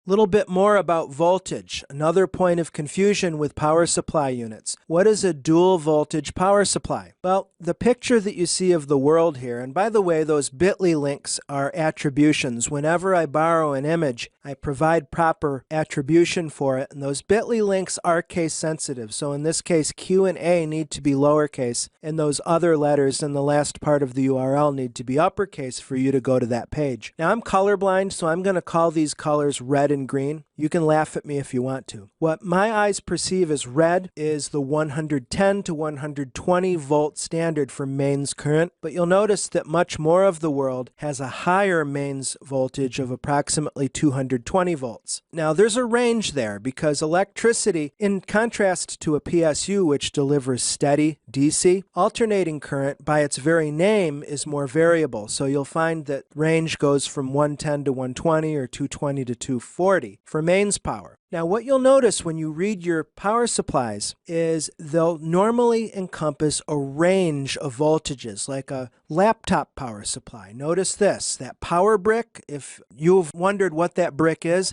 Little bit more about voltage, another point of confusion with power supply units. What is a dual voltage power supply? Well, the picture that you see of the world here, and by the way, those bit.ly links are attributions. Whenever I borrow an image, I provide proper attribution for it, and those bit.ly links are case sensitive. So in this case, Q and A need to be lowercase, and those other letters in the last part of the URL need to be uppercase for you to go to that page. Now I'm colorblind, so I'm going to call these colors red and green. You can laugh at me if you want to. What my eyes perceive as red is the 110 to 120 volt standard for mains current, but you'll notice that much more of the world has a higher mains voltage of approximately 220 volts. Now there's a range there because electricity, in contrast to a PSU which delivers steady DC, alternating current by its very name is more variable. So you'll find that range goes from 110 to 120 or 220 to 240 for mains power. Now what you'll notice when you read your power supplies is they'll normally encompass a range of voltages, like a laptop power supply. Notice this, that power brick, if you've wondered what that brick is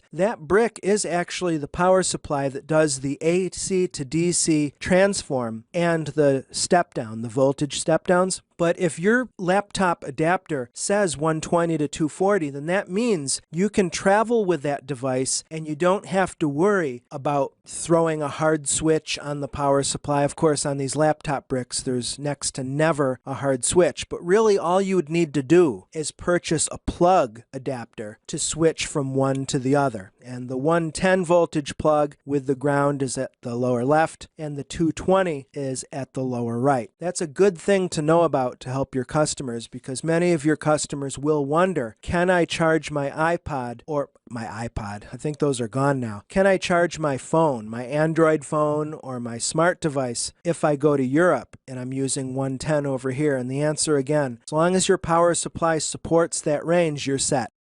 actually the power supply that does the AC to DC transform and the step down, the voltage step downs. But if your laptop adapter says 120 to 240, then that means you can travel with that device and you don't have to worry about throwing a hard switch on the power supply. Of course, on these laptop bricks, there's next to never a hard switch. But really, all you would need to do is purchase a plug adapter to switch from one to the other. And the 110 voltage plug with the ground is at the lower left, and the 220 is at the lower right. That's a good thing to know about to help your customers, because many of your customers will wonder, can I charge my iPod or my iPod? I think those are gone now. Can I charge my phone, my Android phone or my smart device if I go to Europe and I'm using 110 over here? And the answer again, as long as your power supply supports that range, you're set.